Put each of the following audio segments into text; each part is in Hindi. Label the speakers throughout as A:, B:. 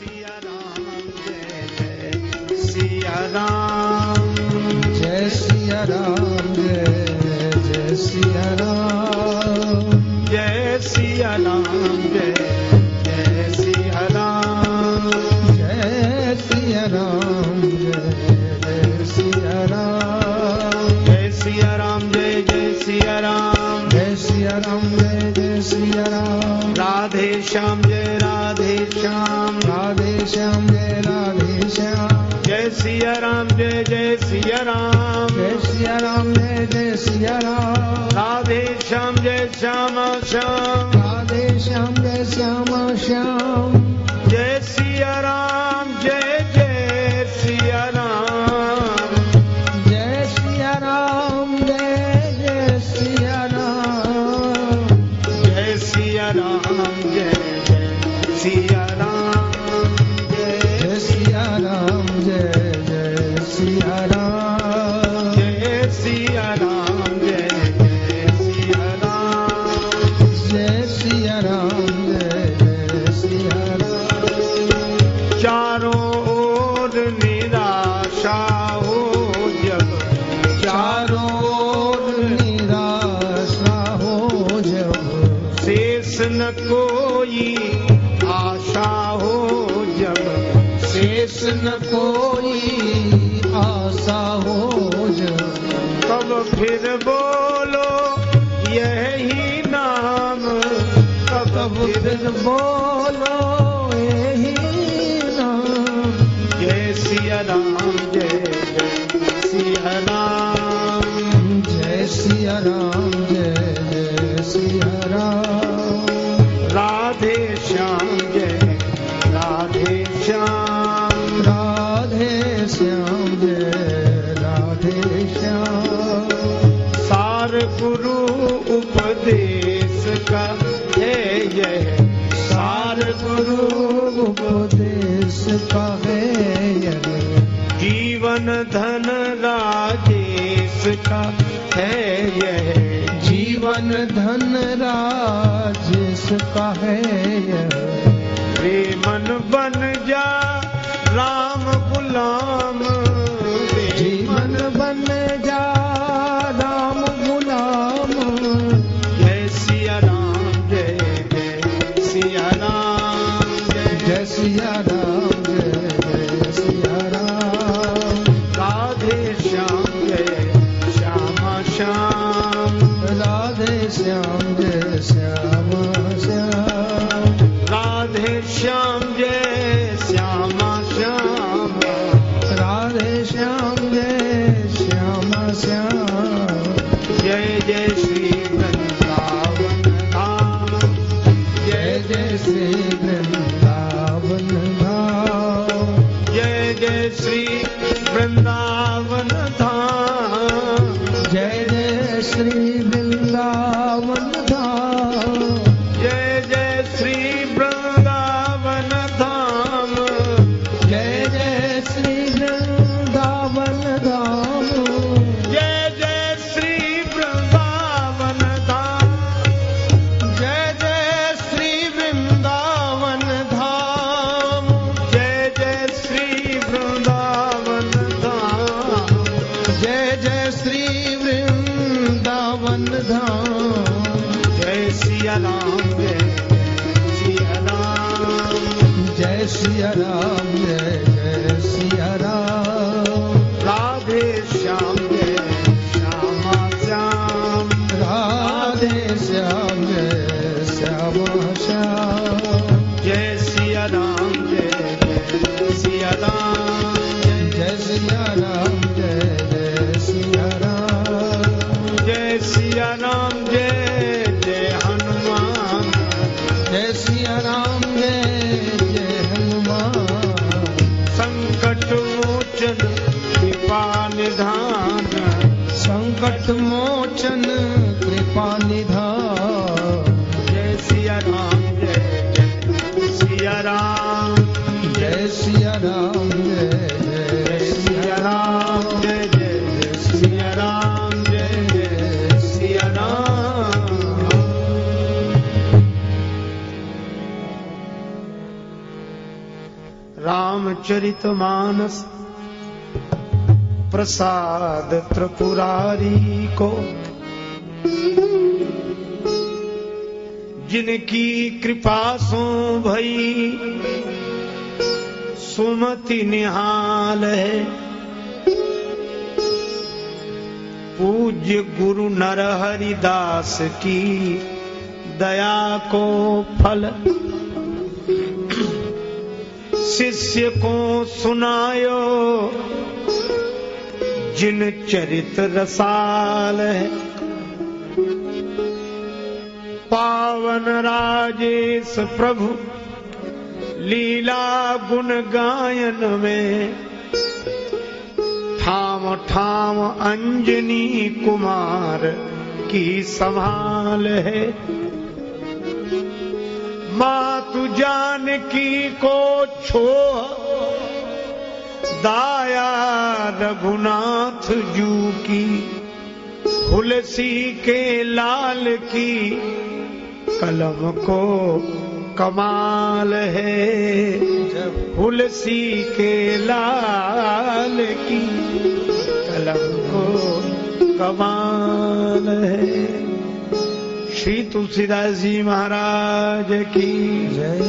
A: सिया राम जय सिया राम
B: जय सिया राम जय सिया राम
A: जय सिया राम जय सिया राम
B: जय सिया राम जय सिया राम
A: जय सिया राम जय सिया राम
B: जय सिया राम जय सिया राम
A: राधे श्याम जय राधे श्याम
B: राधे श्याम जय राधे श्याम
A: जय सिया राम जय सिया राम
B: जय सिया राम जय सिया राम
A: राधे श्याम जय श्यामा श्याम
B: राधे श्याम जय श्यामा श्याम
A: जय सिया राम जय सिया राम
B: जय सिया राम जय सिया राम
A: जय सिया राम जय सिया राम
B: जय सिया राम जय सिया राम
A: जय सिया राम जय सिया राम
B: जय सिया राम जय सिया राम
A: चारों ओर निराशा हो जब
B: चारों ओर निराशा हो जब
A: शेष न कोई आशा हो जब
B: शेष न कोई आशा हो जब
A: तब फिर बोलो यही नाम
B: तब फिर बोलो यही नाम
A: जय सिया राम जय सिया राम
B: जय सिया राम जय सिया राम
A: राधे श्याम जय राधे श्याम
B: राधे श्याम जय राधे श्याम
A: सार गुरु उपदेश का है यह सार गुरु
B: उपदेश का है यह
A: जीवन धन राजेश का है यह
B: जीवन धन राजेश का है यह
A: प्रेमन बन जा राम गुलाम
B: जीवन बन जा राम गुलाम
A: जय सिया राम जय सिया राम
B: जय सिया राम जय सिया राम
A: राधे श्याम जय श्यामा श्याम
B: राधे श्याम जय श्यामा श्याम
A: राधे श्याम जय श्यामा श्याम
B: राधे श्याम जय श्यामा श्याम
A: जय जय श्री वृंदावन धाम
B: जय जय श्री वृंदावन धाम
A: जय जय श्री वृंदावन धाम
B: जय जय श्री वृंदावन धाम
A: जय जय श्री वृंदावन धाम
B: जय जय श्री वृंदावन धाम
A: जय जय श्री वृंदावन धाम
B: जय जय श्री वृंदावन धाम
A: जय जय श्री वृंदावन धाम
B: जय जय श्री वृंदावन धाम
A: जय सिया राम सिया राम
B: जय सिया राम जय सिया राम
A: राधे श्याम जय श्यामा श्याम
B: राधे श्याम जय श्यामा श्याम
A: जय सिया राम जय सिया राम
B: जय सिया राम जय सिया राम
A: जय सिया राम जय हनुमान
B: जय सिया राम जय हनुमान
A: संकट मोचन कृपा निधान
B: संकट मोचन कृपा निधान
A: जय सिया राम जय सिया राम
B: जय सिया राम जय
A: सिया राम जय सिया राम जय सिया राम रामचरितमानस प्रसाद त्रिपुरारी को, जिनकी कृपा सो भई सुमति निहाल है। पूज्य गुरु नरहरिदास की दया को फल शिष्य को सुनायो, जिन चरित रसाल है। पावन राजेश प्रभु लीला गुण गायन में, ठाम ठाम अंजनी कुमार की संभाल है। मातु जानकी को छोह दाया रघुनाथ जू की, तुलसी के लाल की कलम को कमाल है। तुलसी के लाल की कलम को कमाल है। श्री तुलसीदास जी महाराज की जय।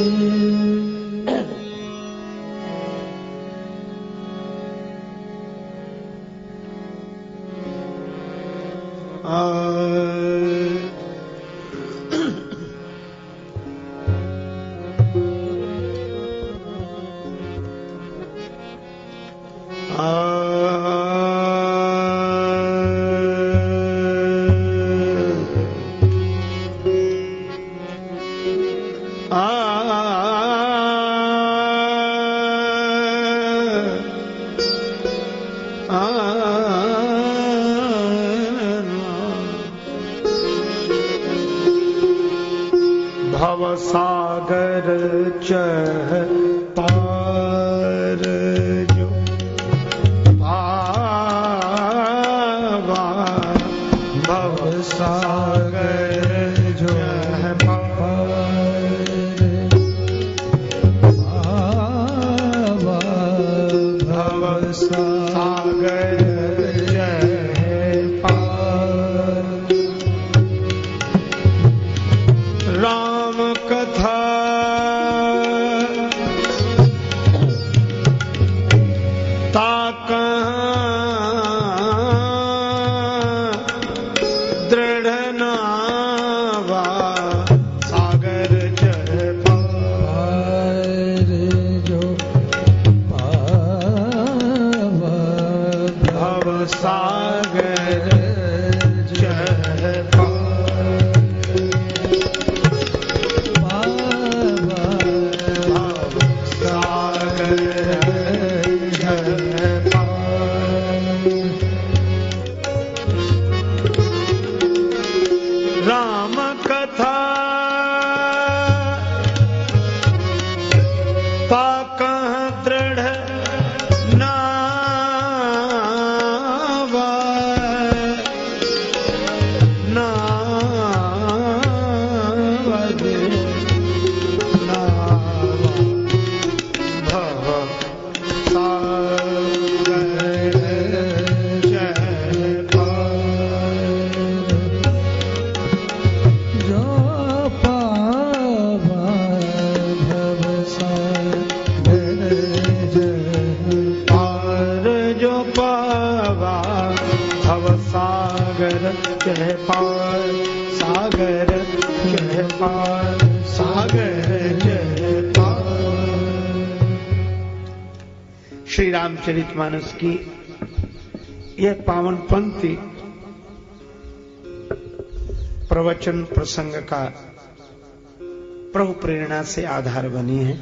A: भवसागर चह पार जो पावा, भवसागर जो पार पावा, भवसागर श्री रामचरितमानस की यह पावन पंक्ति प्रवचन प्रसंग का प्रभु प्रेरणा से आधार बनी है।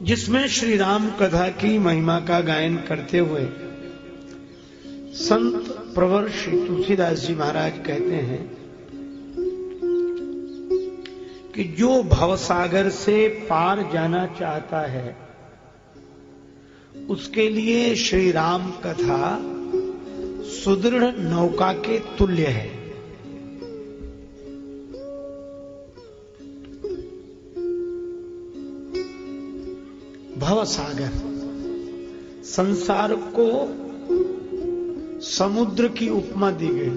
A: जिसमें श्री राम कथा की महिमा का गायन करते हुए संत प्रवर श्री तुलसीदास जी महाराज कहते हैं कि जो भवसागर से पार जाना चाहता है उसके लिए श्री राम कथा सुदृढ़ नौका के तुल्य है। भव सागर। संसार को समुद्र की उपमा दी गई।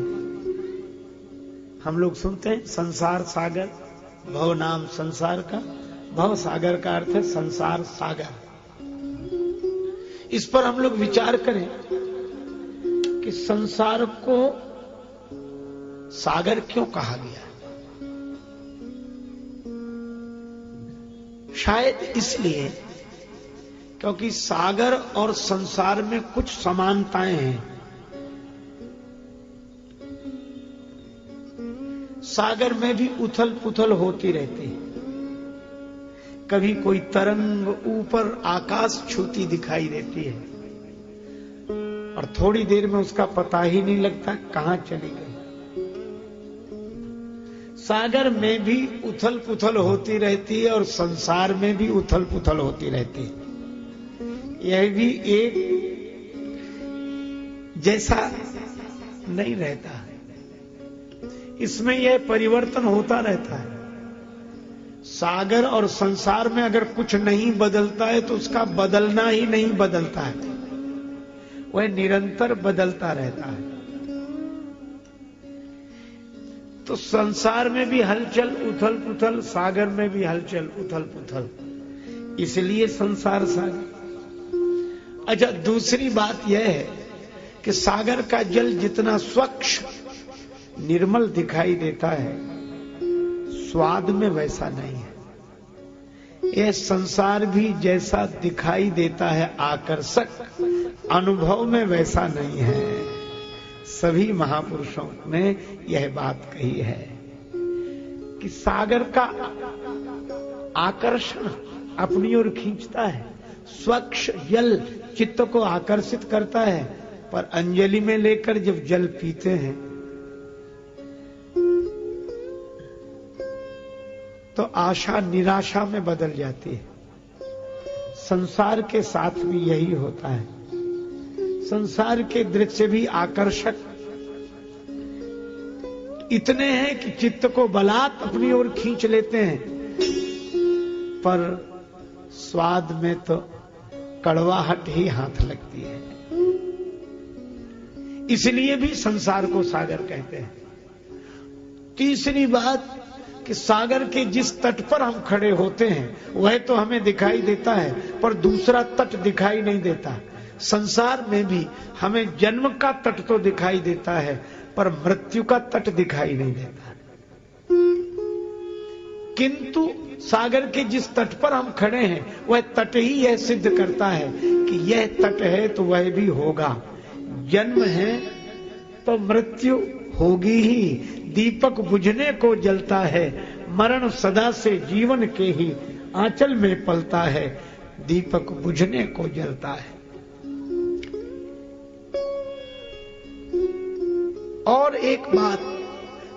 A: हम लोग सुनते हैं संसार सागर, भव नाम संसार का, भव सागर का अर्थ है संसार सागर। इस पर हम लोग विचार करें कि संसार को सागर क्यों कहा गया। शायद इसलिए क्योंकि सागर और संसार में कुछ समानताएं हैं। सागर में भी उथल पुथल होती रहती है। कभी कोई तरंग ऊपर आकाश छूती दिखाई देती है और थोड़ी देर में उसका पता ही नहीं लगता कहां चली गई। सागर में भी उथल पुथल होती रहती है और संसार में भी उथल पुथल होती रहती है। यह भी एक जैसा नहीं रहता, इसमें यह परिवर्तन होता रहता है। सागर और संसार में अगर कुछ नहीं बदलता है तो उसका बदलना ही नहीं बदलता है, वह निरंतर बदलता रहता है। तो संसार में भी हलचल उथल पुथल, सागर में भी हलचल उथल पुथल, इसलिए संसार सागर। अच्छा, दूसरी बात यह है कि सागर का जल जितना स्वच्छ निर्मल दिखाई देता है, स्वाद में वैसा नहीं है। यह संसार भी जैसा दिखाई देता है आकर्षक, अनुभव में वैसा नहीं है। सभी महापुरुषों ने यह बात कही है कि सागर का आकर्षण अपनी ओर खींचता है, स्वच्छ जल चित्त को आकर्षित करता है, पर अंजलि में लेकर जब जल पीते हैं तो आशा निराशा में बदल जाती है। संसार के साथ भी यही होता है। संसार के दृश्य भी आकर्षक इतने हैं कि चित्त को बलात् अपनी ओर खींच लेते हैं, पर स्वाद में तो कड़वाहट ही हाथ लगती है। इसलिए भी संसार को सागर कहते हैं। तीसरी बात कि सागर के जिस तट पर हम खड़े होते हैं वह तो हमें दिखाई देता है, पर दूसरा तट दिखाई नहीं देता। संसार में भी हमें जन्म का तट तो दिखाई देता है, पर मृत्यु का तट दिखाई नहीं देता। किंतु सागर के जिस तट पर हम खड़े हैं वह तट ही यह सिद्ध करता है कि यह तट है तो वह भी होगा। जन्म है तो मृत्यु होगी ही। दीपक बुझने को जलता है, मरण सदा से जीवन के ही आंचल में पलता है। दीपक बुझने को जलता है। और एक बात,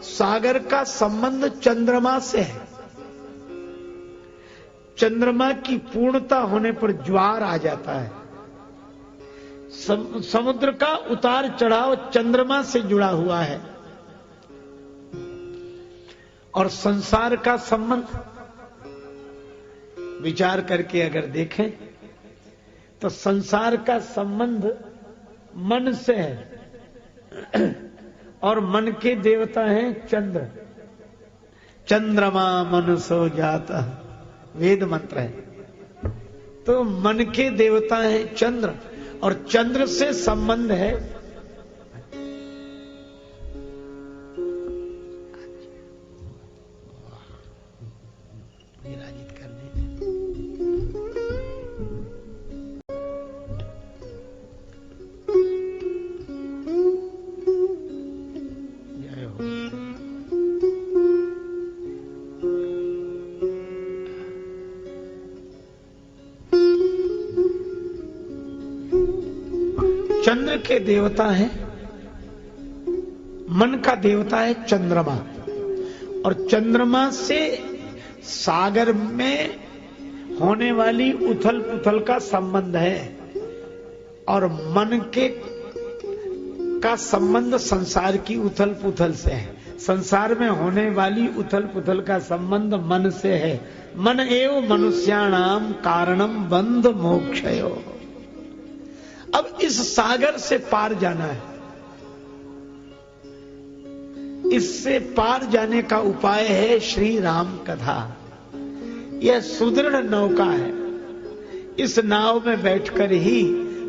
A: सागर का संबंध चंद्रमा से है। चंद्रमा की पूर्णता होने पर ज्वार आ जाता है। समुद्र का उतार चढ़ाव चंद्रमा से जुड़ा हुआ है। और संसार का संबंध विचार करके अगर देखें तो संसार का संबंध मन से है, और मन के देवता हैं चंद्र। चंद्रमा मन सो जाता, वेद मंत्र है। तो मन के देवता हैं चंद्र, और चंद्र से संबंध है विराजित करने। जय हो। चंद्र के देवता हैं, मन का देवता है चंद्रमा, और चंद्रमा से सागर में होने वाली उथल पुथल का संबंध है, और मन के का संबंध संसार की उथल पुथल से है। संसार में होने वाली उथल पुथल का संबंध मन से है। मन एव मनुष्याणाम कारणम बंध मोक्षयो। अब इस सागर से पार जाना है। इससे पार जाने का उपाय है श्री राम कथा। यह सुदृढ़ नौका है। इस नाव में बैठकर ही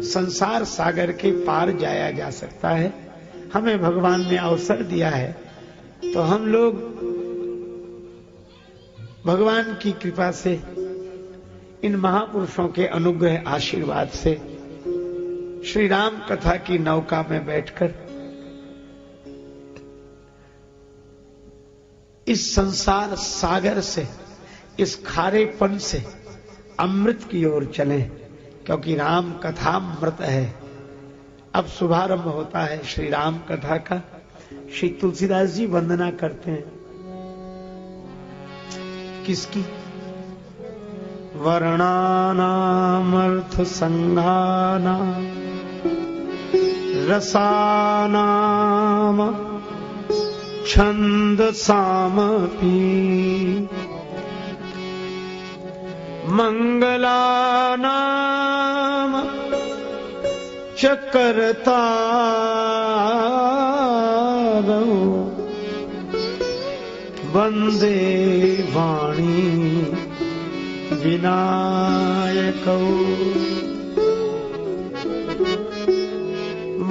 A: संसार सागर के पार जाया जा सकता है। हमें भगवान ने अवसर दिया है, तो हम लोग भगवान की कृपा से, इन महापुरुषों के अनुग्रह आशीर्वाद से श्री राम कथा की नौका में बैठकर इस संसार सागर से, इस खारेपन से अमृत की ओर चलें, क्योंकि राम कथा अमृत है। अब शुभारंभ होता है श्री राम कथा का। श्री तुलसीदास जी वंदना करते हैं। किसकी? वर्णानाम अर्थ संज्ञानाम रसानाम छंदसामपि मंगलानाम चकरतारौ वंदे वाणी विनायकौ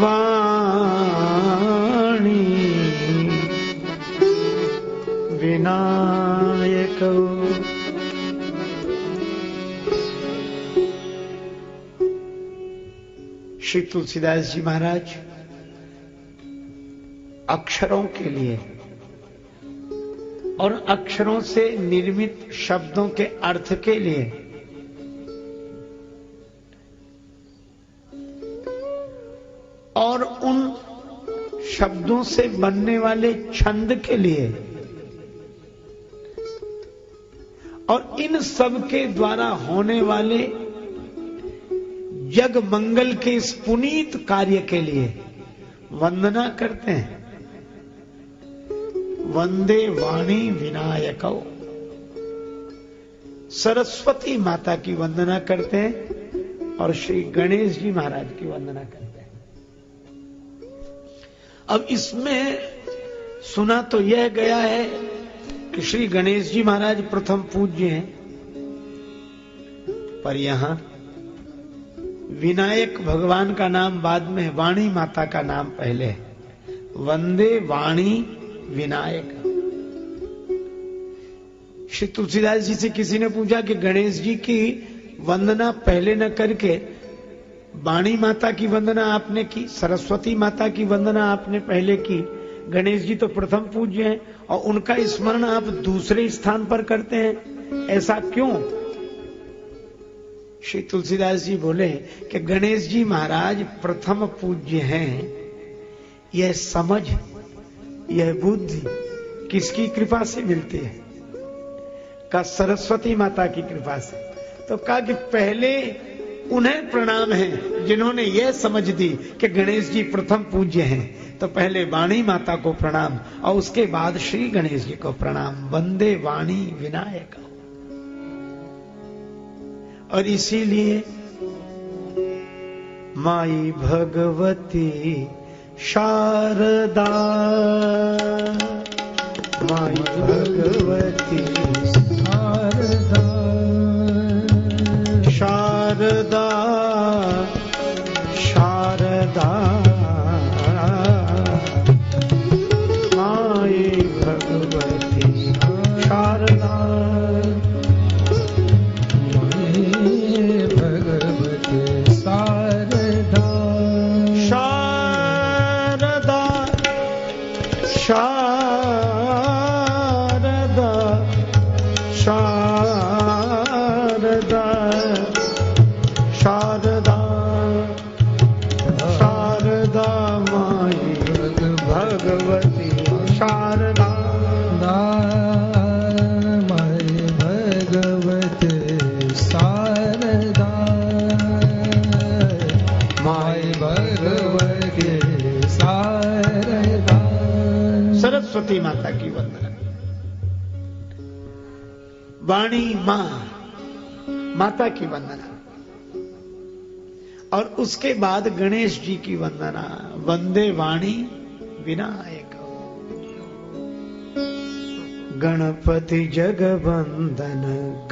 A: वाणी विनायकौ। श्री तुलसीदास जी महाराज अक्षरों के लिए और अक्षरों से निर्मित शब्दों के अर्थ के लिए और उन शब्दों से बनने वाले छंद के लिए और इन सब के द्वारा होने वाले जग मंगल के इस पुनीत कार्य के लिए वंदना करते हैं। वंदे वाणी विनायकौ। सरस्वती माता की वंदना करते हैं और श्री गणेश जी महाराज की वंदना करते हैं। अब इसमें सुना तो यह गया है कि श्री गणेश जी महाराज प्रथम पूज्य हैं, पर यहां विनायक भगवान का नाम बाद में, वाणी माता का नाम पहले है। वंदे वाणी विनायक। श्री तुलसीदास जी से किसी ने पूछा कि गणेश जी की वंदना पहले न करके वाणी माता की वंदना आपने की, सरस्वती माता की वंदना आपने पहले की, गणेश जी तो प्रथम पूज्य हैं और उनका स्मरण आप दूसरे स्थान पर करते हैं, ऐसा क्यों? श्री तुलसीदास जी बोले कि गणेश जी महाराज प्रथम पूज्य हैं। यह समझ, यह बुद्धि किसकी कृपा से मिलती है? का सरस्वती माता की कृपा से। तो कहा कि पहले उन्हें प्रणाम है जिन्होंने यह समझ दी कि गणेश जी प्रथम पूज्य हैं, तो पहले वाणी माता को प्रणाम और उसके बाद श्री गणेश जी को प्रणाम। वंदे वाणी विनायक। और इसीलिए माई भगवती शारदा, माई भगवती शारदा, शारदा शारदा माई भगवती शारदा, शारदा शारदा शारदा शारदा माई भगवती शारदा
B: माई भगवती शारदा, माई भगवती शारदा
A: सरस्वती माता की वंदना। वाणी मां, माता की वंदना। और उसके बाद गणेश जी की वंदना। वंदे वाणी विनायक। गणपति जगवंदन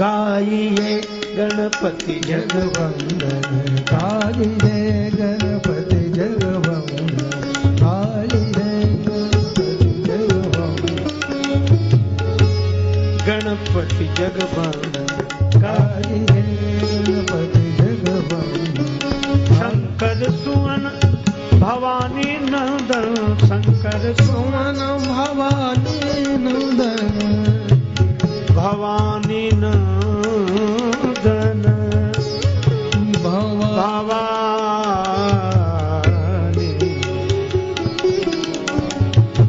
A: गाइए, गणपति
B: जगवंदन गाइए, गणपति जगवंदन गाइए, गणपति
A: गणपति
B: जगवंदन
A: जगवंदन
B: गाइए, गणपति जगवंदन।
A: शंकर सुवन भवानी नंदन, शंकर सुवन
B: भवानी नंदन,
A: भवानी नंदन, भवानी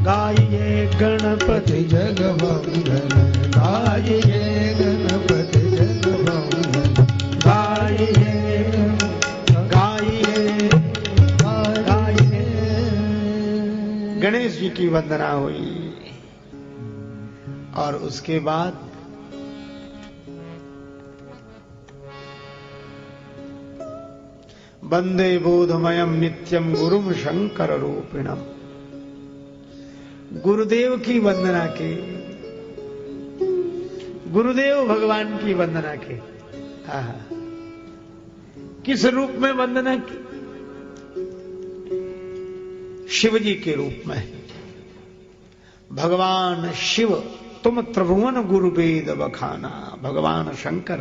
A: गाइए गणपति
B: जगवंदन गाइए, गणपति जगवंदन गाइए,
A: गाइए गाइए। गणेश जी की वंदना हुई। और उसके बाद वंदे बोधमयम नित्यम गुरुम शंकर रूपिणम। गुरुदेव की वंदना की, गुरुदेव भगवान की वंदना की। किस रूप में वंदना की? शिव जी के रूप में। भगवान शिव तुम त्रिभुवन गुरु वेद बखाना। भगवान शंकर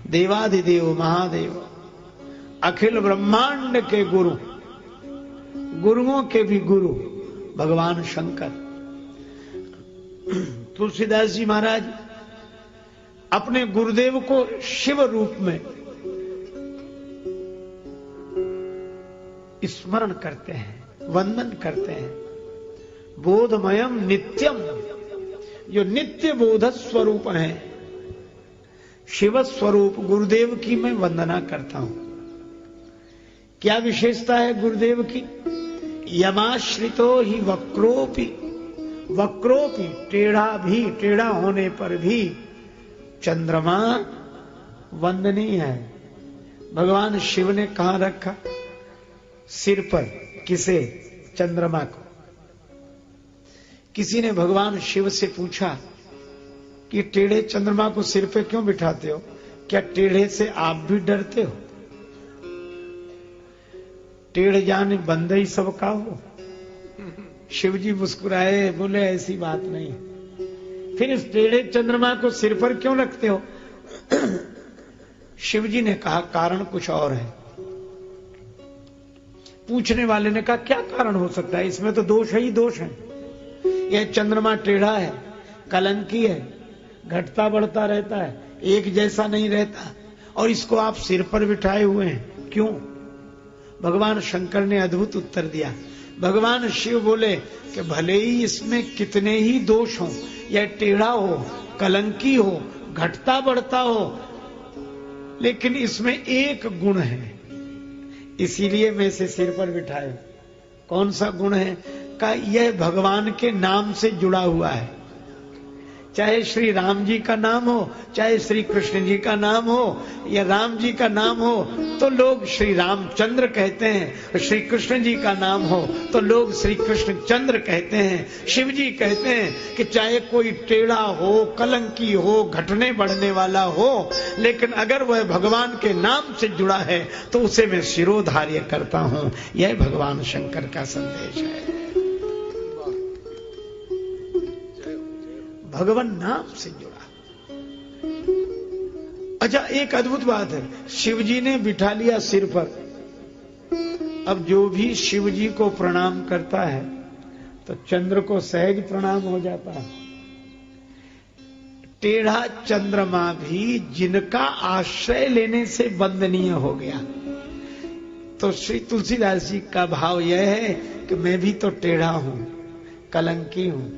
A: देवाधिदेव महादेव, अखिल ब्रह्मांड के गुरु, गुरुओं के भी गुरु भगवान शंकर। तुलसीदास जी महाराज अपने गुरुदेव को शिव रूप में स्मरण करते हैं, वंदन करते हैं। बोधमयम नित्यम, जो नित्य बोध स्वरूप है, शिव स्वरूप गुरुदेव की मैं वंदना करता हूं। क्या विशेषता है गुरुदेव की? यमाश्रितो ही वक्रोपि, वक्रोपि टेढ़ा भी, टेढ़ा होने पर भी चंद्रमा वंदनीय है। भगवान शिव ने कहां रखा? सिर पर। किसे? चंद्रमा को। किसी ने भगवान शिव से पूछा कि टेढ़े चंद्रमा को सिर पे क्यों बिठाते हो? क्या टेढ़े से आप भी डरते हो? टेढ़ जाने बंदई सबका हो। शिव जी मुस्कुराए, बोले ऐसी बात नहीं। फिर इस टेढ़े चंद्रमा को सिर पर क्यों रखते हो? शिव जी ने कहा कारण कुछ और है। पूछने वाले ने कहा क्या कारण हो सकता है? इसमें तो दोष ही दोष है। यह चंद्रमा टेढ़ा है, कलंकी है, घटता बढ़ता रहता है, एक जैसा नहीं रहता, और इसको आप सिर पर बिठाए हुए हैं, क्यों? भगवान शंकर ने अद्भुत उत्तर दिया। भगवान शिव बोले कि भले ही इसमें कितने ही दोष हो, यह टेढ़ा हो, कलंकी हो, घटता बढ़ता हो, लेकिन इसमें एक गुण है, इसीलिए मैं इसे सिर पर बिठाया। कौन सा गुण है? का यह भगवान के नाम से जुड़ा हुआ है। चाहे श्री राम जी का नाम हो, चाहे श्री कृष्ण जी का नाम हो, या राम जी का नाम हो तो लोग श्री रामचंद्र कहते हैं, श्री कृष्ण जी का नाम हो तो लोग श्री कृष्ण चंद्र कहते हैं। शिव जी कहते हैं कि चाहे कोई टेढ़ा हो, कलंकी हो, घटने बढ़ने वाला हो, लेकिन अगर वह भगवान के नाम से जुड़ा है तो उसे मैं शिरोधार्य करता हूं। यह भगवान शंकर का संदेश है। भगवान नाम से जुड़ा। अच्छा, एक अद्भुत बात है, शिव जी ने बिठा लिया सिर पर। अब जो भी शिव जी को प्रणाम करता है तो चंद्र को सहज प्रणाम हो जाता है। टेढ़ा चंद्रमा भी जिनका आश्रय लेने से वंदनीय हो गया। तो श्री तुलसीदास जी का भाव यह है कि मैं भी तो टेढ़ा हूं, कलंकी हूं,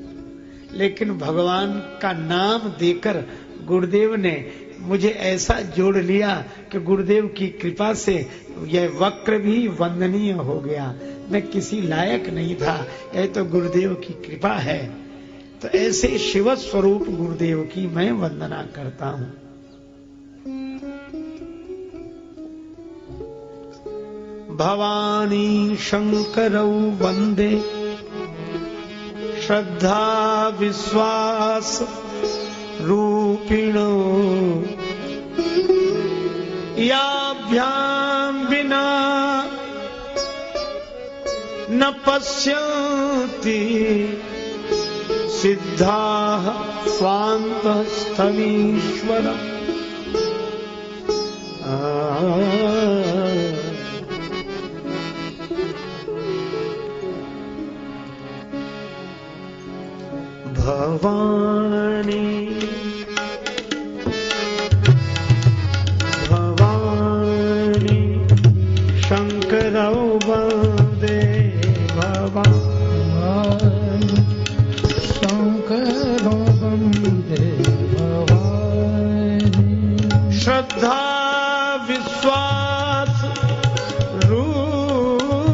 A: लेकिन भगवान का नाम देकर गुरुदेव ने मुझे ऐसा जोड़ लिया कि गुरुदेव की कृपा से यह वक्र भी वंदनीय हो गया। मैं किसी लायक नहीं था, यह तो गुरुदेव की कृपा है। तो ऐसे शिव स्वरूप गुरुदेव की मैं वंदना करता हूं। भवानी शंकरौ वंदे श्रद्धा विश्वास रूपिणो याभ्याम बिना न पश्यन्ति सिद्धाः स्वान्तः स्थमीश्वरम्। भवानी भवानी शंकरौ वंदे भवानी
B: शंकरौ वंदे भवानी
A: श्रद्धा विश्वास रूपिणौ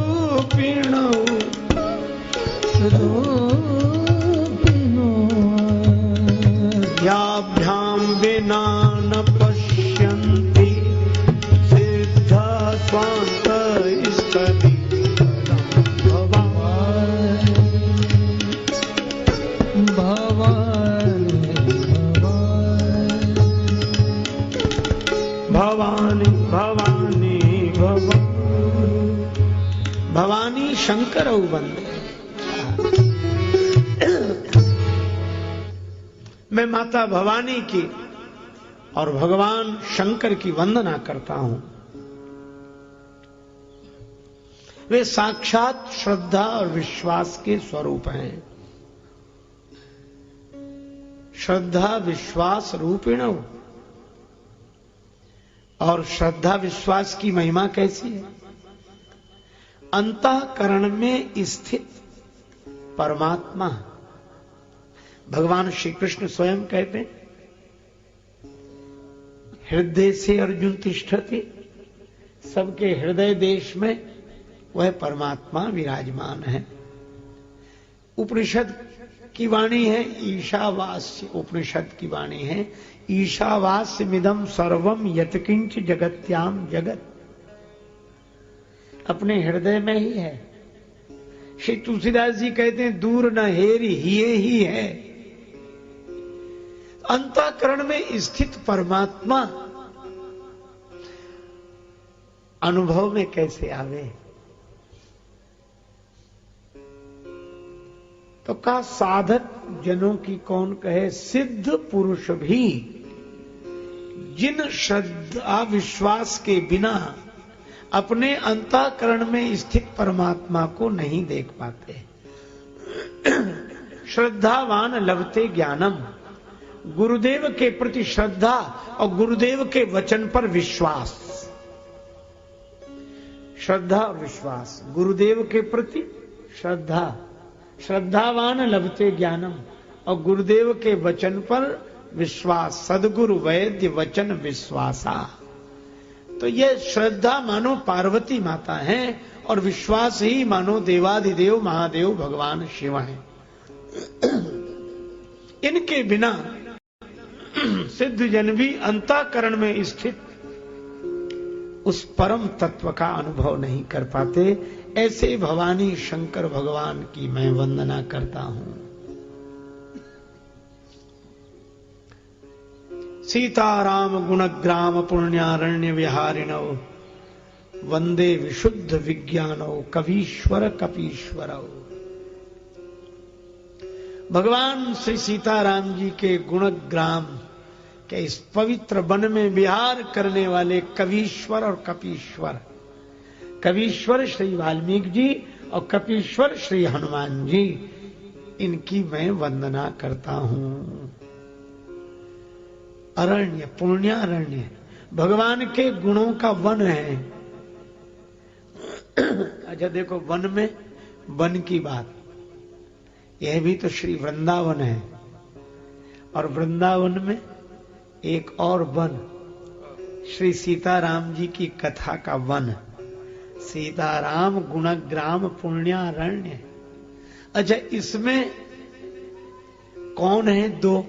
A: याभ्याम बिना न पश्यन्ति सिद्धा स्वान्त स्थली भवानी भवानी भवानी शंकरौ वंदे। मैं माता भवानी की और भगवान शंकर की वंदना करता हूं। वे साक्षात श्रद्धा और विश्वास के स्वरूप हैं। श्रद्धा विश्वास रूपिणौ। और श्रद्धा विश्वास की महिमा कैसी है? अंतःकरण में स्थित परमात्मा। भगवान श्री कृष्ण स्वयं कहते हैं, हृदय से अर्जुन तिष्ठति, सबके हृदय देश में वह परमात्मा विराजमान है। उपनिषद की वाणी है, ईशावास्य उपनिषद की वाणी है, ईशावास्यमिदं सर्वम यत्किंच जगत्याम जगत। अपने हृदय में ही है। श्री तुलसीदास जी कहते हैं, दूर न हेरी हिये ही है। अंतःकरण में स्थित परमात्मा अनुभव में कैसे आवे? तो का साधक जनों की कौन कहे, सिद्ध पुरुष भी जिन श्रद्धा विश्वास के बिना अपने अंतःकरण में स्थित परमात्मा को नहीं देख पाते। श्रद्धावान लभते ज्ञानम। गुरुदेव के प्रति श्रद्धा और गुरुदेव के वचन पर विश्वास। श्रद्धा और विश्वास, गुरुदेव के प्रति श्रद्धा। श्रद्धावान लभते ज्ञानम और गुरुदेव के वचन पर विश्वास। सदगुरु वैद्य वचन विश्वासा। तो ये श्रद्धा मानो पार्वती माता है और विश्वास ही मानो देवाधिदेव महादेव भगवान शिव हैं। इनके बिना सिद्ध जन भी अंतःकरण में स्थित उस परम तत्व का अनुभव नहीं कर पाते। ऐसे भवानी शंकर भगवान की मैं वंदना करता हूं। सीताराम गुणग्राम पुण्यारण्य विहारिणौ वंदे विशुद्ध विज्ञानौ कवीश्वर कपीश्वरौ। भगवान श्री सीताराम जी के गुणग्राम के इस पवित्र वन में विहार करने वाले कवीश्वर और कपीश्वर, कवीश्वर श्री वाल्मीकि जी और कपीश्वर श्री हनुमान जी, इनकी मैं वंदना करता हूं। अरण्य पुण्यारण्य भगवान के गुणों का वन है। अच्छा देखो, वन में वन की बात, यह भी तो श्री वृंदावन है। और वृंदावन में एक और वन, श्री सीताराम जी की कथा का वन, सीताराम गुणग्राम पुण्यारण्य। अच्छा, इसमें कौन है दो?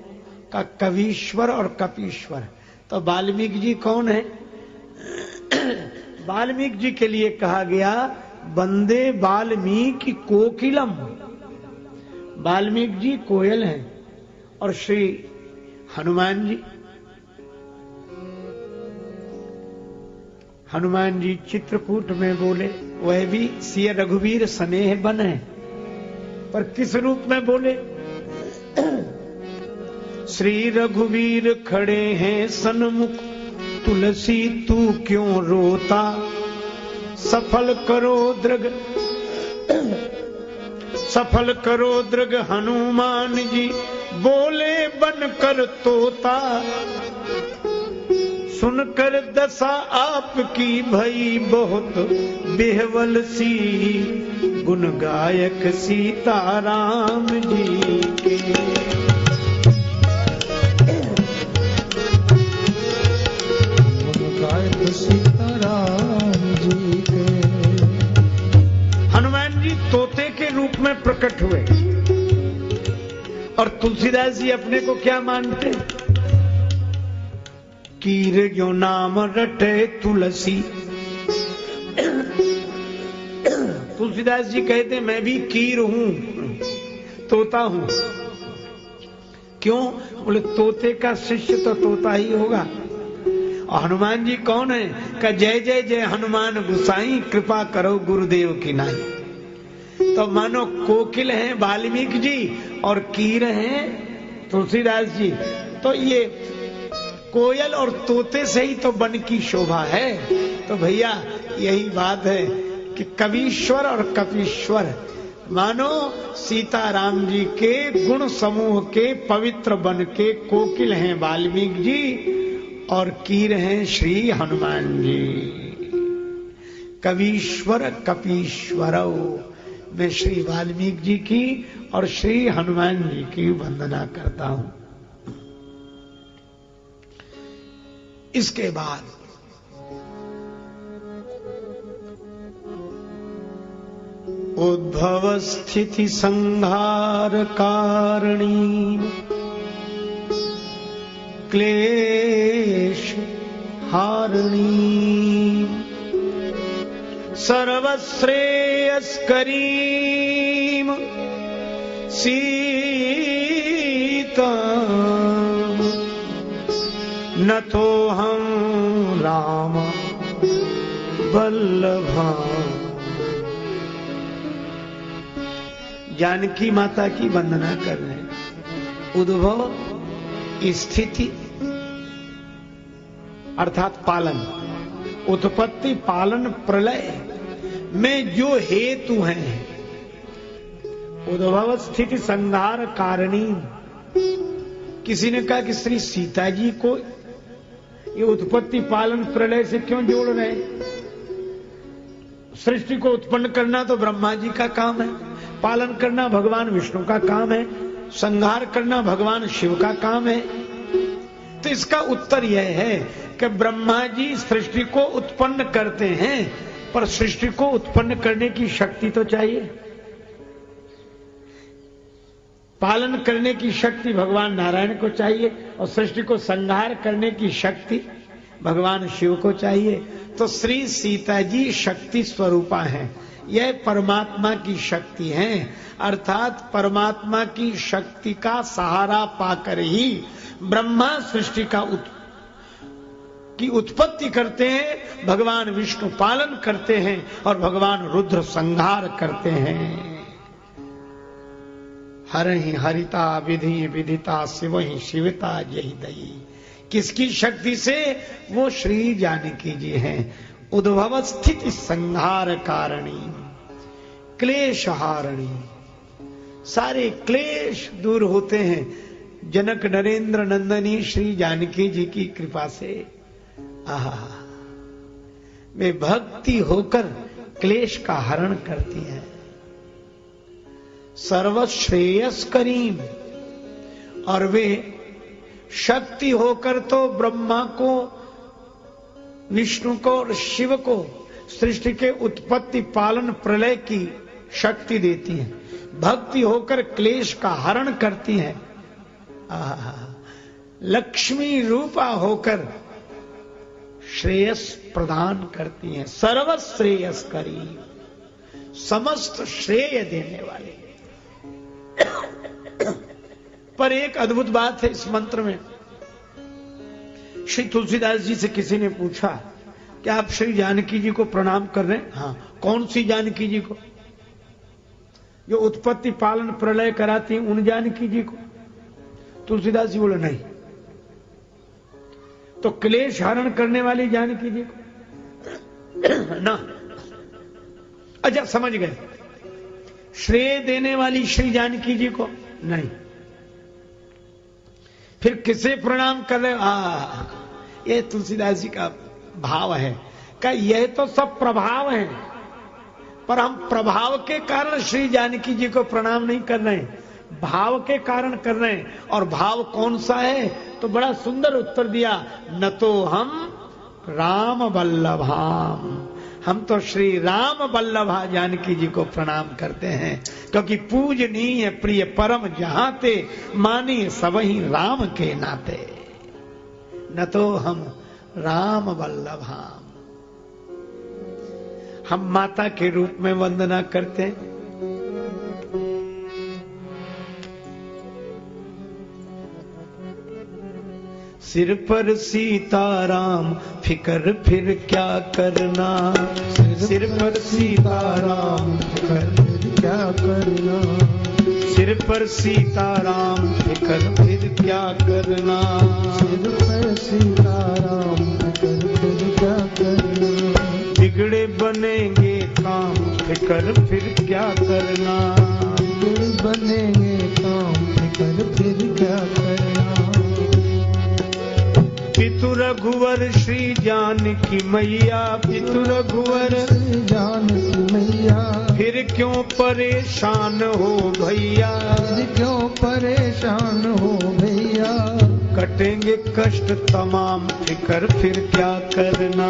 A: का कवीश्वर और कपीश्वर। तो वाल्मीकि जी कौन है? वाल्मीकि जी के लिए कहा गया वंदे वाल्मीकि कोकिलम। वाल्मीकि जी कोयल हैं और श्री हनुमान जी चित्रकूट में बोले, वह भी सिय रघुवीर स्नेह बन है, पर किस रूप में बोले? श्री रघुवीर खड़े हैं सन्मुख, तुलसी तू क्यों रोता, सफल करो दृग हनुमान जी, बोले बनकर तोता। सुनकर दशा आपकी भई बहुत बेहवल सी, गुण गायक सीताराम जी के।
B: गुण गायक सीताराम जी के।
A: हनुमान जी तोते के रूप में प्रकट हुए और तुलसीदास जी अपने को क्या मानते? कीर जो नाम रटे तुलसी। तुलसीदास जी कहते मैं भी कीर हूं, तोता हूं। क्यों? बोले तोते का शिष्य तो तोता ही होगा। और हनुमान जी कौन है? का जय जय जय हनुमान गुसाई, कृपा करो गुरुदेव की नाई। तो मानो कोकिल हैं वाल्मीकि जी और कीर हैं तुलसीदास जी। तो ये कोयल और तोते से ही तो वन की शोभा है। तो भैया यही बात है कि कवीश्वर और कपीश्वर, मानो सीताराम जी के गुण समूह के पवित्र वन के कोकिल हैं वाल्मीकि जी और कीर हैं श्री हनुमान जी। कवीश्वर कपीश्वर, मैं श्री वाल्मीकि जी की और श्री हनुमान जी की वंदना करता हूं। इसके बाद उद्भव स्थिति संहार कारिणी, क्लेश हारिणी, सर्वश्रेयस्करी सीता, न तो हम राम वल्लभा। जानकी माता की वंदना कर रहे हैं। उद्भव स्थिति अर्थात पालन, उत्पत्ति पालन प्रलय में जो हेतु हैं। उद्भव स्थिति संहार कारिणी। किसी ने कहा कि श्री सीता जी को ये उत्पत्ति पालन प्रलय से क्यों जोड़ रहे हैं? सृष्टि को उत्पन्न करना तो ब्रह्मा जी का काम है, पालन करना भगवान विष्णु का काम है, संहार करना भगवान शिव का काम है। तो इसका उत्तर यह है कि ब्रह्मा जी सृष्टि को उत्पन्न करते हैं, पर सृष्टि को उत्पन्न करने की शक्ति तो चाहिए। पालन करने की शक्ति भगवान नारायण को चाहिए और सृष्टि को संहार करने की शक्ति भगवान शिव को चाहिए। तो श्री सीता जी शक्ति स्वरूपा हैं, यह परमात्मा की शक्ति है। अर्थात परमात्मा की शक्ति का सहारा पाकर ही ब्रह्मा सृष्टि की उत्पत्ति करते हैं, भगवान विष्णु पालन करते हैं और भगवान रुद्र संहार करते हैं। हरहि हरिता विधि विदिता शिवहि शिवता यही दई। किसकी शक्ति से? वो श्री जानकी जी हैं। उद्भव स्थिति संहार कारिणी, क्लेश हारिणी। सारे क्लेश दूर होते हैं जनक नरेंद्र नंदनी श्री जानकी जी की कृपा से। आहा, वे भक्ति होकर क्लेश का हरण करती हैं। सर्वश्रेयस्करीम, और वे शक्ति होकर तो ब्रह्मा को, विष्णु को और शिव को सृष्टि के उत्पत्ति पालन प्रलय की शक्ति देती हैं। भक्ति होकर क्लेश का हरण करती हैं लक्ष्मी रूपा होकर श्रेयस प्रदान करती हैं, सर्वश्रेयस करी, समस्त श्रेय देने वाली। पर एक अद्भुत बात है इस मंत्र में। श्री तुलसीदास जी से किसी ने पूछा कि आप श्री जानकी जी को प्रणाम कर रहे हैं? हाँ। कौन सी जानकी जी को? जो उत्पत्ति पालन प्रलय कराती हैं उन जानकी जी को? तुलसीदास जी बोले नहीं। तो क्लेश हरण करने वाली जानकी जी को ना? अच्छा, समझ गए। श्रेय देने वाली श्री जानकी जी को नहीं। फिर किसे प्रणाम कर रहे? ये तुलसीदास जी का भाव है कि यह तो सब प्रभाव है, पर हम प्रभाव के कारण श्री जानकी जी को प्रणाम नहीं कर रहे हैं, भाव के कारण कर रहे हैं। और भाव कौन सा है? तो बड़ा सुंदर उत्तर दिया, न तो हम राम वल्लभाम, हम तो श्री राम वल्लभा जानकी जी को प्रणाम करते हैं, क्योंकि पूजनीय प्रिय परम जहाते, मानी सबही राम के नाते। न तो हम राम वल्लभाम, हम माता के रूप में वंदना करते हैं। सिर पर सीताराम फिकर फिर क्या करना, सिर पर सीताराम फिकर फिर क्या करना, सिर पर सीताराम फिकर फिर क्या करना, सिर पर सीताराम फिकर फिर क्या करना, बिगड़े बनेंगे काम फिकर फिर क्या करना, बिगड़े बनेंगे काम फिकर फिर क्या करना। पितु रघुवर श्री जानकी मैया, पितु रघुवर श्री जानकी मैया, फिर क्यों परेशान हो भैया, फिर क्यों परेशान हो भैया, कटेंगे कष्ट तमाम फिकर फिर क्या करना,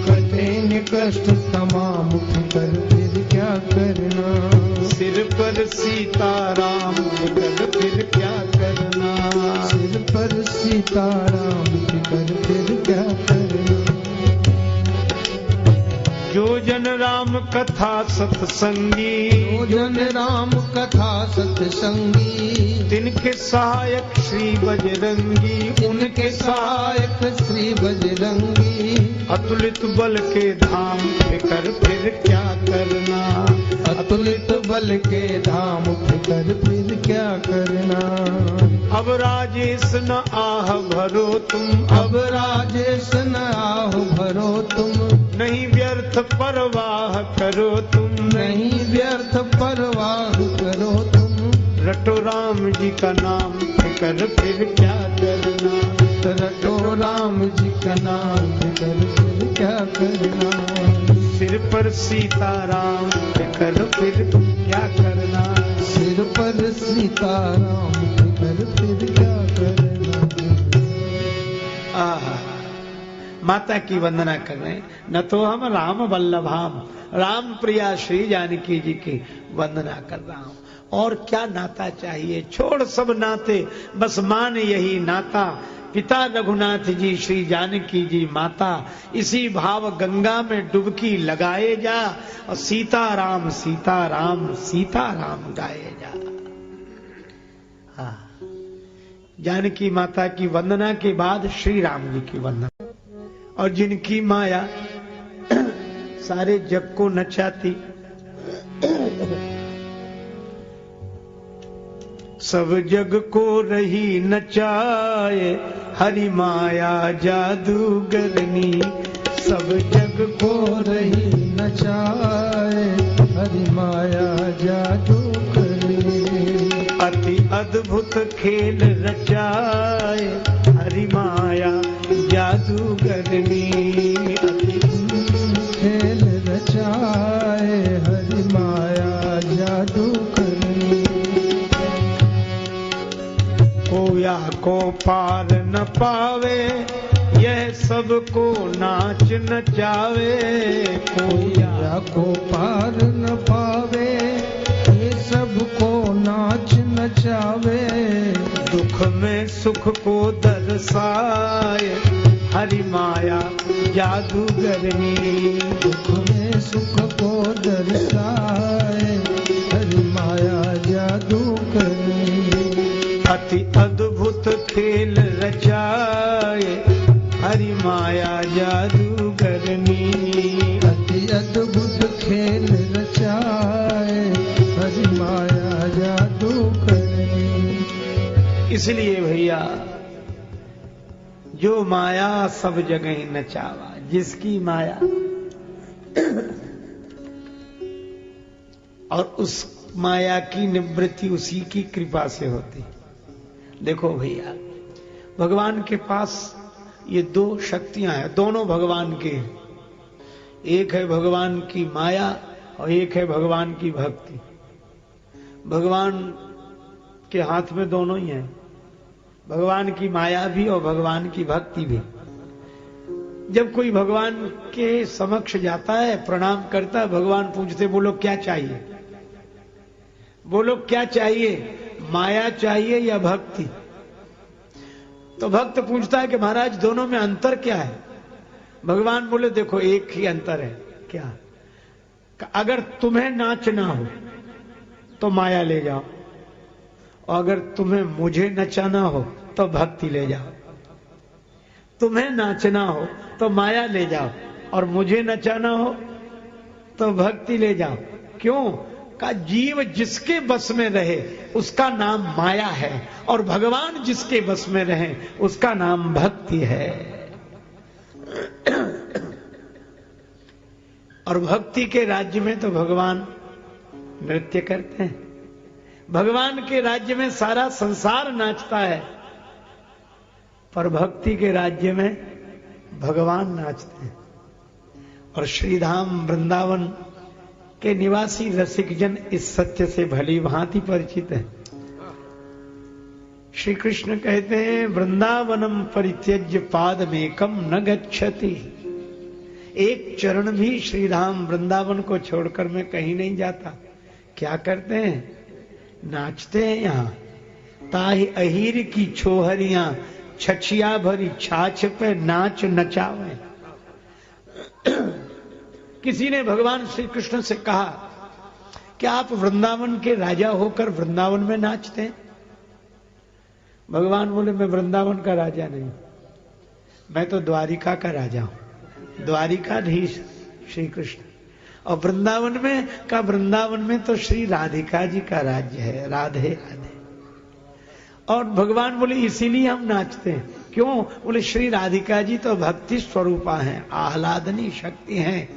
A: कटेंगे कष्ट तमाम फिकर फिर क्या करना, सिर पर सीताराम फिकर फिर क्या करना, सिर पर सीताराम फिकर फिर क्या करना। जो जन राम कथा सत्संगी, जो जन राम कथा सत्संगी, तिनके सहायक श्री बजरंगी, उनके सहायक श्री बजरंगी, अतुलित बल के धाम फिकर फिर क्या करना, अतुलित बल के धाम फिकर फिर क्या करना। अब राजेश न आह भरो तुम, अब राजेश न आह भरो तुम, नहीं व्यर्थ परवाह करो तुम, नहीं व्यर्थ परवाह करो तुम, रटो राम जी का नाम फिकर फिर क्या करना, रटो राम जी का नाम फिकर फिर क्या करना। सिर पर सीताराम फिकर फिर क्या करना, सिर पर सीताराम फिकर फिर क्या करना। माता की वंदना कर रहे हैं, न तो हम राम वल्लभाम, राम प्रिया श्री जानकी जी की वंदना कर रहा हूं। और क्या नाता चाहिए? छोड़ सब नाते, बस मान यही नाता, पिता रघुनाथ जी श्री जानकी जी माता, इसी भाव गंगा में डुबकी लगाए जा, और सीताराम सीताराम सीताराम गाए जा। जानकी माता की वंदना के बाद श्री राम जी की वंदना, और जिनकी माया सारे जग को नचाती, सब जग को रही नचाए, हरि माया जादूगरनी, सब जग को रही नचाए, हरि माया जादूगरनी, अति अद्भुत खेल रचाए, हरि माया जादूगरनी, अति खेल रचाए, हरि माया जादूगरनी। कोया को पार न पावे, यह सबको नाच नचावे, कोया को पार न पावे, ये सबको नाच नचावे, दुख में सुख को दर्शाए हरि माया जादूगरनी।
B: दुख में सुख को दर्शाए हरि माया जादू करनी।
A: अति अद्भुत खेल रचाए हरि माया जादूगरनी।
B: अति अद्भुत खेल रचाए हरि माया जादू करनी।
A: इसलिए भैया जो माया सब जगह नचावा, जिसकी माया और उस माया की निवृत्ति उसी की कृपा से होती। देखो भैया, भगवान के पास ये दो शक्तियां हैं, दोनों भगवान के हैं। एक है भगवान की माया और एक है भगवान की भक्ति। भगवान के हाथ में दोनों ही हैं, भगवान की माया भी और भगवान की भक्ति भी। जब कोई भगवान के समक्ष जाता है, प्रणाम करता है, भगवान पूछते बोलो क्या चाहिए, बोलो क्या चाहिए, माया चाहिए या भक्ति? तो भक्त पूछता है कि महाराज दोनों में अंतर क्या है? भगवान बोले देखो एक ही अंतर है। क्या? अगर तुम्हें नाचना हो तो माया ले जाओ, और अगर तुम्हें मुझे नचाना हो तो भक्ति ले जाओ। तुम्हें नाचना हो तो माया ले जाओ, और मुझे नचाना हो तो भक्ति ले जाओ। क्यों? का जीव जिसके बस में रहे उसका नाम माया है, और भगवान जिसके बस में रहे उसका नाम भक्ति है। और भक्ति के राज्य में तो भगवान नृत्य करते हैं, भगवान के राज्य में सारा संसार नाचता है, पर भक्ति के राज्य में भगवान नाचते हैं। और श्रीधाम वृंदावन के निवासी रसिक जन इस सत्य से भली भांति परिचित है। श्री कृष्ण कहते हैं वृंदावनम परित्यज्य पादमेकम न गच्छति। एक चरण भी श्रीधाम वृंदावन को छोड़कर मैं कहीं नहीं जाता। क्या करते हैं? नाचते हैं। यहां ताहि अहीर की छोहरियां छछिया भरी छाछ पे नाच नचावे। किसी ने भगवान श्री कृष्ण से कहा कि आप वृंदावन के राजा होकर वृंदावन में नाचते हैं? भगवान बोले मैं वृंदावन का राजा नहीं, मैं तो द्वारिका का राजा हूं। द्वारिकाधीश श्री कृष्ण, और वृंदावन में तो श्री राधिका जी का राज्य है। राधे राधे। और भगवान बोले इसीलिए हम नाचते हैं। क्यों? बोले श्री राधिका जी तो भक्ति स्वरूपा हैं, आह्लादनी शक्ति हैं।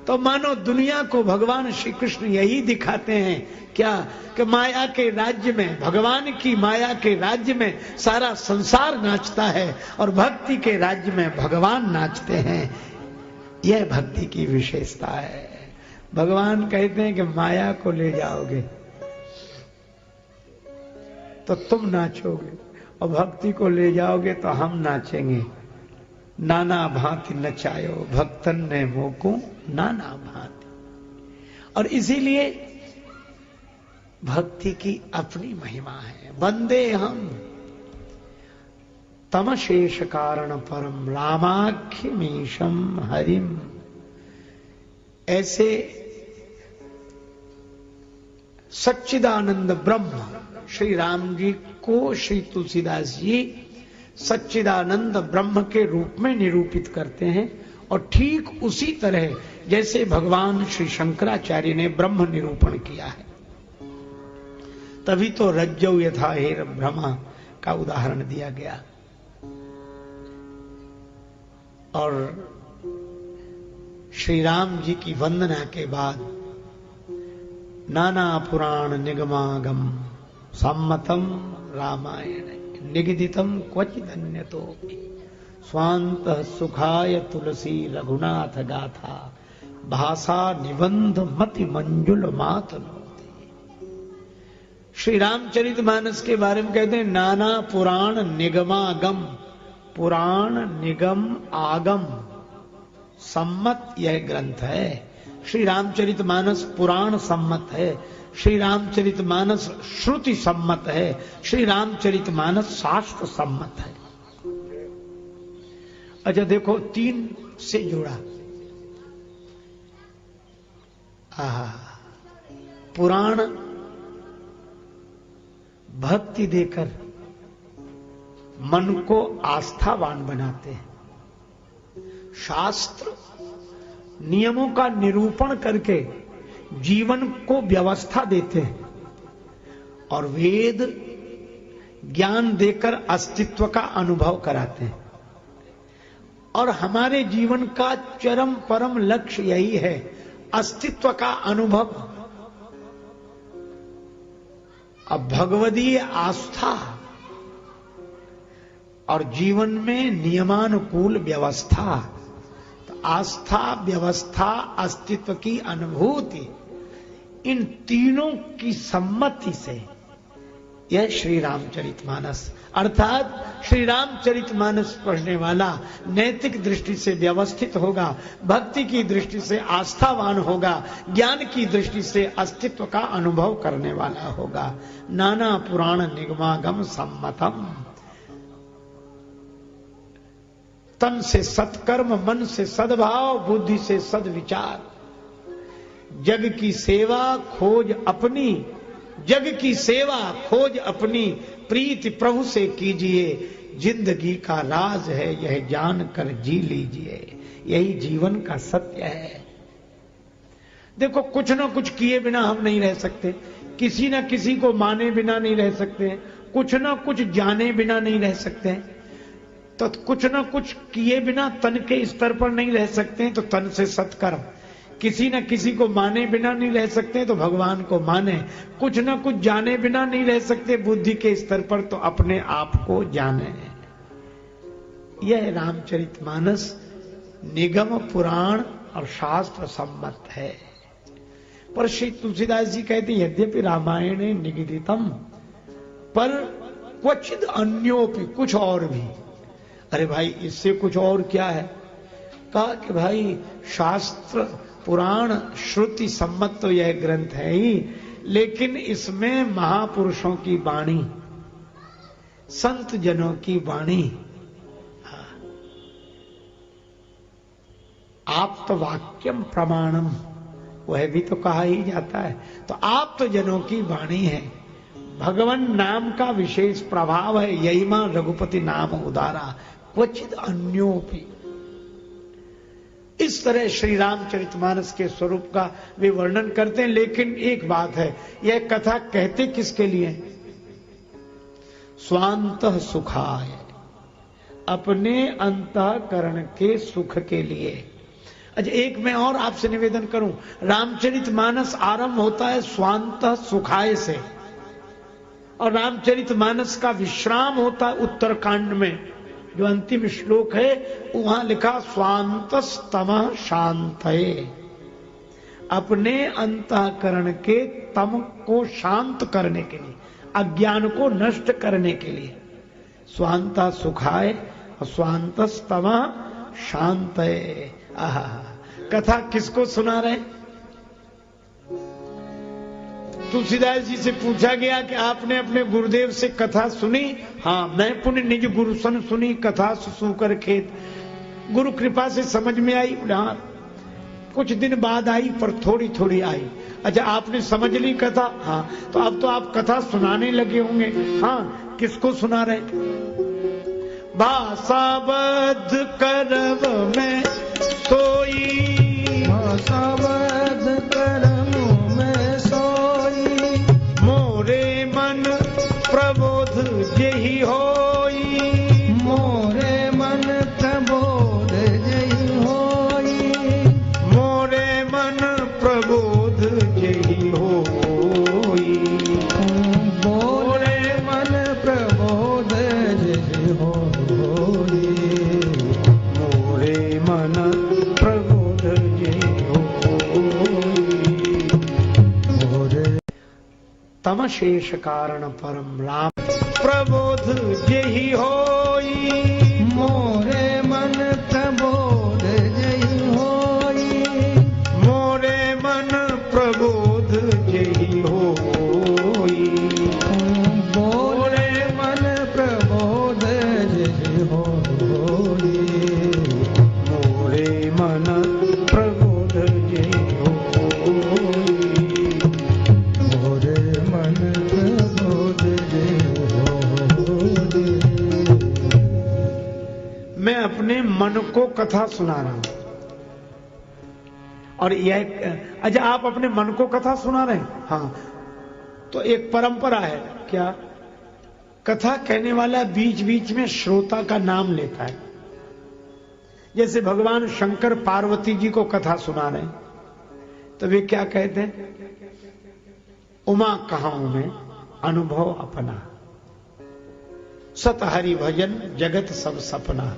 A: तो मानो दुनिया को भगवान श्री कृष्ण यही दिखाते हैं क्या कि माया के राज्य में, भगवान की माया के राज्य में सारा संसार नाचता है, और भक्ति के राज्य में भगवान नाचते हैं। यह भक्ति की विशेषता है। भगवान कहते हैं कि माया को ले जाओगे तो तुम नाचोगे, और भक्ति को ले जाओगे तो हम नाचेंगे। नाना भांति नचायो भक्तन ने मोको नाना भांति। और इसीलिए भक्ति की अपनी महिमा है। वंदे हम तमशेष कारण परम रामाख्यमीशम हरिम। ऐसे सच्चिदानंद ब्रह्म श्री राम जी को श्री तुलसीदास जी सच्चिदानंद ब्रह्म के रूप में निरूपित करते हैं, और ठीक उसी तरह जैसे भगवान श्री शंकराचार्य ने ब्रह्म निरूपण किया है। तभी तो रज्जौ यथा हेर ब्रह्मा का उदाहरण दिया गया। और श्री राम जी की वंदना के बाद नाना पुराण निगमागम सम्मतम रामायण निगदितम क्वचिदन्यतो स्वांत सुखाय तुलसी रघुनाथ गाथा भाषा निबंध मति मंजुल मातनोति। श्री रामचरितमानस के बारे में कहते हैं नाना पुराण निगमागम। पुराण निगम आगम सम्मत यह ग्रंथ है। श्री रामचरितमानस पुराण सम्मत है। श्री रामचरितमानस श्रुति सम्मत है, श्री रामचरितमानस शास्त्र सम्मत है। अच्छा देखो, 3 से जुड़ा। पुराण भक्ति देकर मन को आस्थावान बनाते हैं, शास्त्र नियमों का निरूपण करके जीवन को व्यवस्था देते हैं, और वेद ज्ञान देकर अस्तित्व का अनुभव कराते हैं। और हमारे जीवन का चरम परम लक्ष्य यही है, अस्तित्व का अनुभव। अब भगवदीय आस्था और जीवन में नियमानुकूल व्यवस्था, तो आस्था, व्यवस्था, अस्तित्व की अनुभूति, इन तीनों की सम्मति से यह श्री रामचरितमानस, अर्थात श्री रामचरितमानस पढ़ने वाला नैतिक दृष्टि से व्यवस्थित होगा, भक्ति की दृष्टि से आस्थावान होगा, ज्ञान की दृष्टि से अस्तित्व का अनुभव करने वाला होगा। नाना पुराण निगमागम सम्मतम, तन से सत्कर्म, मन से सद्भाव, बुद्धि से सद्विचार, जग की सेवा खोज अपनी, जग की सेवा खोज अपनी, प्रीति प्रभु से कीजिए, जिंदगी का राज है यह जान कर जी लीजिए, यही जीवन का सत्य है। देखो, कुछ ना कुछ किए बिना हम नहीं रह सकते, किसी ना किसी को माने बिना नहीं रह सकते, कुछ ना कुछ जाने बिना नहीं रह सकते, तो कुछ ना कुछ किए बिना तन के स्तर पर नहीं रह सकते, तो तन से सत्कर्म, किसी न किसी को माने बिना नहीं रह सकते तो भगवान को माने, कुछ न कुछ जाने बिना नहीं रह सकते बुद्धि के स्तर पर तो अपने आप को जाने। यह रामचरितमानस निगम पुराण और शास्त्र सम्मत है। पर श्री तुलसीदास जी कहते हैं, यद्यपि रामायणे निगदितम पर क्वचिद अन्योपि, कुछ और भी। अरे भाई, इससे कुछ और क्या है? कहा कि भाई शास्त्र पुराण श्रुति सम्मत तो यह ग्रंथ है ही, लेकिन इसमें महापुरुषों की वाणी, संत जनों की वाणी, आप तो वाक्यम प्रमाणम, वह भी तो कहा ही जाता है। तो आप तो जनों की वाणी है, भगवान नाम का विशेष प्रभाव है, यही मां रघुपति नाम उदारा क्वचित अन्योपि। इस तरह श्री रामचरितमानस के स्वरूप का वे वर्णन करते हैं। लेकिन एक बात है, यह कथा कहते किसके लिए? स्वांतः सुखाय, अपने अंतःकरण के सुख के लिए। अच्छा, एक मैं और आपसे निवेदन करूं, रामचरितमानस आरंभ होता है स्वांतः सुखाय से, और रामचरितमानस का विश्राम होता है उत्तरकांड में, जो अंतिम श्लोक है वहां लिखा स्वांतस्तमः शांतये, अपने अंतःकरण के तम को शांत करने के लिए, अज्ञान को नष्ट करने के लिए। स्वांतः सुखाय और स्वांतस्तमः शांतये। आहा, कथा किसको सुना रहे? तुलसीदास जी से पूछा गया कि आपने अपने गुरुदेव से कथा सुनी? हाँ, मैं पुण्य निज गुरु सन सुनी कथा सुसूकर खेत। गुरु कृपा से समझ में आई? हाँ, कुछ दिन बाद आई, पर थोड़ी थोड़ी आई। अच्छा, आपने समझ ली कथा? हाँ। तो अब तो आप कथा सुनाने लगे होंगे? हाँ। किसको सुना रहे? भाषाबद्ध करव में सोई, भाषाबद्ध करव में सोई, मोरे मन प्रबोध जेहि होई, मोरे मन प्रबोध जेहि होई, मोरे मन प्रबोध जेहि होई, मोरे मन प्रबोध जेहि होई, मोरे मन प्रबोध जेहि होई, मोरे तमशेष कारण परम राम प्रबोध जेहि होई, मोरे मन प्रबोध जेहि होई, मोरे मन प्रबोध जेहि होई। मन को कथा सुना रहा हूं। और यह अच्छा, आप अपने मन को कथा सुना रहे हैं? हाँ। तो एक परंपरा है, क्या? कथा कहने वाला बीच बीच में श्रोता का नाम लेता है। जैसे भगवान शंकर पार्वती जी को कथा सुना रहे हैं, तो वे क्या कहते हैं? उमा कहाऊं मैं अनुभव अपना, सत हरि भजन जगत सब सपना।